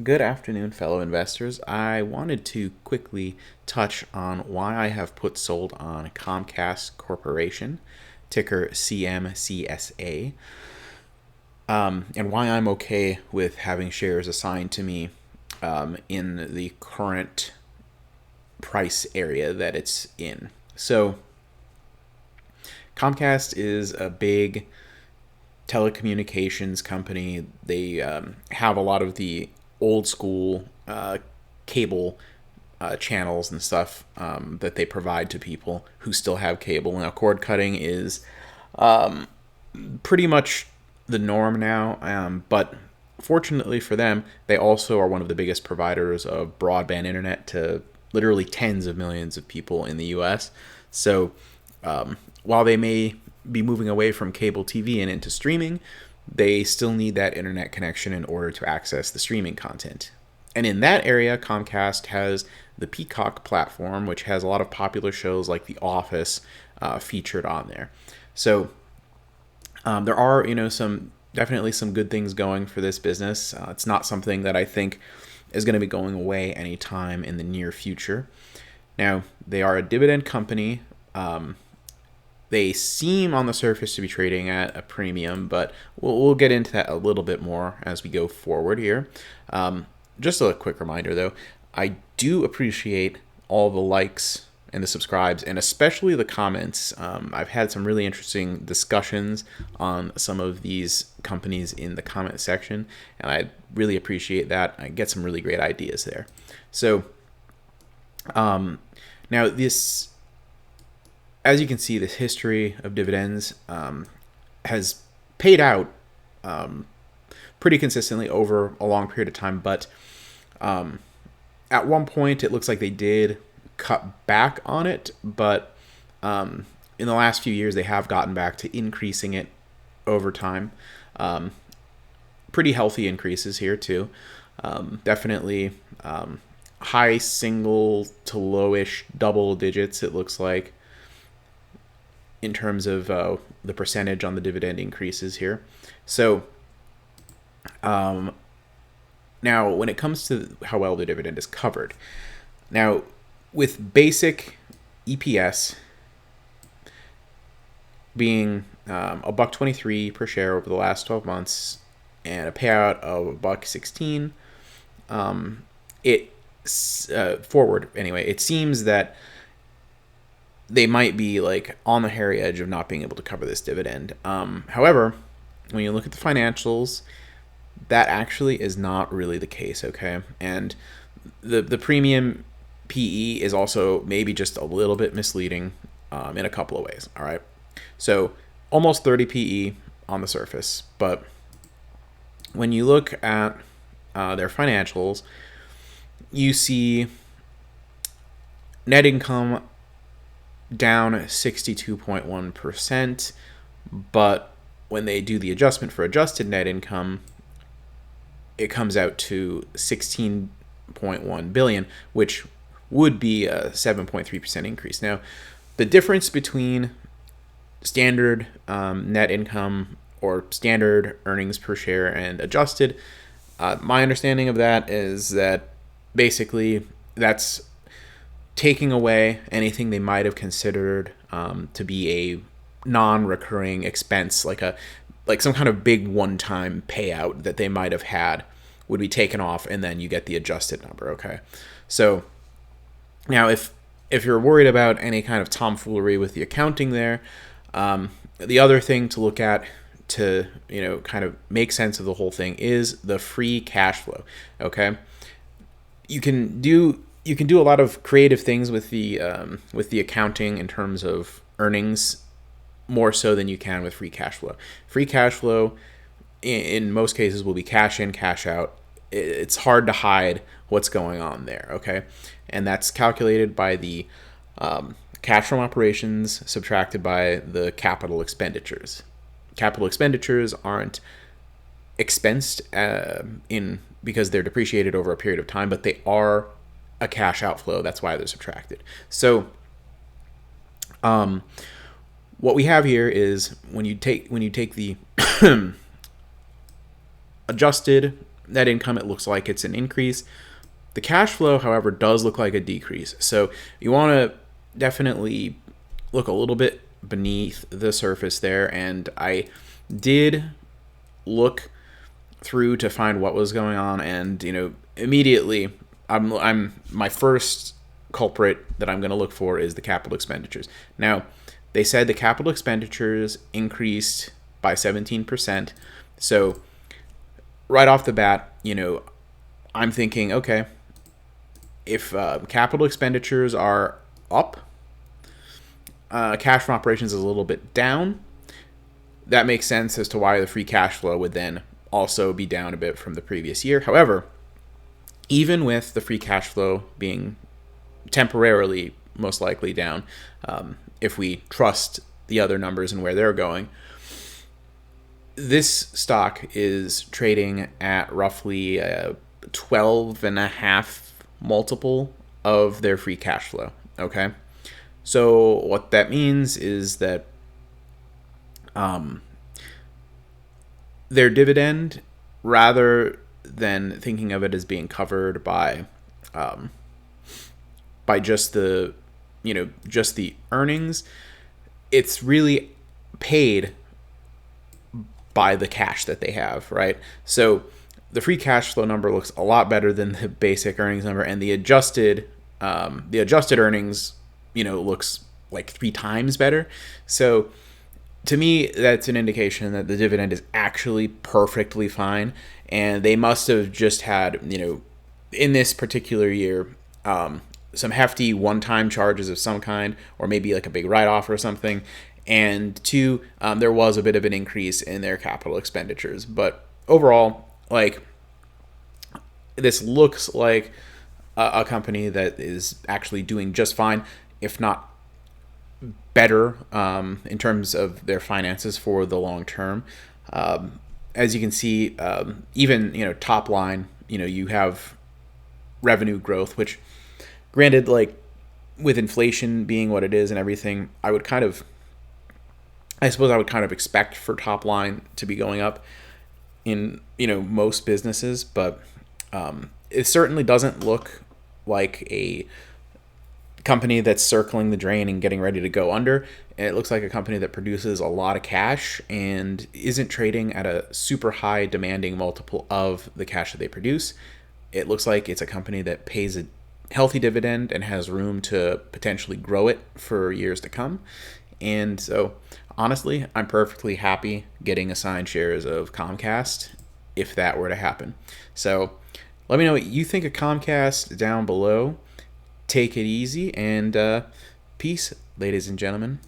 Good afternoon, fellow investors. I wanted to quickly touch on why I have put sold on Comcast Corporation, ticker CMCSA, and why I'm okay with having shares assigned to me in the current price area that it's in. So, Comcast is a big telecommunications company. They have a lot of the old school cable channels and stuff that they provide to people who still have cable. Now, cord cutting is pretty much the norm now, but fortunately for them, they also are one of the biggest providers of broadband internet to literally tens of millions of people in the US. So while they may be moving away from cable TV and into streaming, they still need that internet connection in order to access the streaming content. And in that area, Comcast has the Peacock platform, which has a lot of popular shows like The Office featured on there. So there are, definitely some good things going for this business. It's not something that I think is going to be going away anytime in the near future. Now, they are a dividend company. They seem on the surface to be trading at a premium, but we'll get into that a little bit more as we go forward here. Just a quick reminder, though, I do appreciate all the likes and the subscribes, and especially the comments. I've had some really interesting discussions on some of these companies in the comment section, and I really appreciate that. I get some really great ideas there. So now this, as you can see, this history of dividends has paid out pretty consistently over a long period of time, but at one point it looks like they did cut back on it, but in the last few years they have gotten back to increasing it over time. Pretty healthy increases here too. Definitely high single to lowish double digits, it looks like, in terms of the percentage on the dividend increases here. So now when it comes to how well the dividend is covered, now with basic EPS being $1.23 per share over the last 12 months and a payout of $1.16, forward anyway, it seems that they might be like on the hairy edge of not being able to cover this dividend. However, when you look at the financials, that actually is not really the case, okay? And the premium PE is also maybe just a little bit misleading in a couple of ways, all right? So almost 30 PE on the surface, but when you look at their financials, you see net income down 62.1%, but when they do the adjustment for adjusted net income, it comes out to 16.1 billion, which would be a 7.3% increase. Now, the difference between standard net income or standard earnings per share and adjusted, my understanding of that is that basically that's taking away anything they might have considered to be a non-recurring expense, like some kind of big one-time payout that they might have had would be taken off, and then you get the adjusted number. Okay, so now if you're worried about any kind of tomfoolery with the accounting there, the other thing to look at to kind of make sense of the whole thing is the free cash flow. Okay, you can do a lot of creative things with the accounting in terms of earnings, more so than you can with free cash flow. Free cash flow, in most cases, will be cash in, cash out. It's hard to hide what's going on there, okay? And that's calculated by the cash from operations subtracted by the capital expenditures. Capital expenditures aren't expensed because they're depreciated over a period of time, but they are a cash outflow. That's why they're subtracted. So what we have here is when you take the adjusted net income, it looks like it's an increase. The cash flow, however, does look like a decrease. So you want to definitely look a little bit beneath the surface there. And I did look through to find what was going on, and immediately I'm my first culprit that I'm going to look for is the capital expenditures. Now, they said the capital expenditures increased by 17%. So right off the bat, I'm thinking, okay, if capital expenditures are up, cash from operations is a little bit down, that makes sense as to why the free cash flow would then also be down a bit from the previous year. However, even with the free cash flow being temporarily most likely down, if we trust the other numbers and where they're going, this stock is trading at roughly a 12.5 multiple of their free cash flow. Okay, so what that means is that their dividend, rather than thinking of it as being covered by just the just the earnings, it's really paid by the cash that they have, right? So the free cash flow number looks a lot better than the basic earnings number, and the adjusted earnings, looks like 3 times better. So to me, that's an indication that the dividend is actually perfectly fine, and they must have just had, in this particular year, some hefty one-time charges of some kind, or maybe like a big write-off or something. And 2, there was a bit of an increase in their capital expenditures. But overall, this looks like a company that is actually doing just fine, if not better, in terms of their finances for the long term. As you can see, even top line, you have revenue growth, which, granted, with inflation being what it is and everything, I suppose I would kind of expect for top line to be going up in most businesses, but it certainly doesn't look like a company that's circling the drain and getting ready to go under. It looks like a company that produces a lot of cash and isn't trading at a super high demanding multiple of the cash that they produce. It looks like it's a company that pays a healthy dividend and has room to potentially grow it for years to come. And so, honestly, I'm perfectly happy getting assigned shares of COMCAST if that were to happen. So let me know what you think of COMCAST down below. Take it easy, and peace, ladies and gentlemen.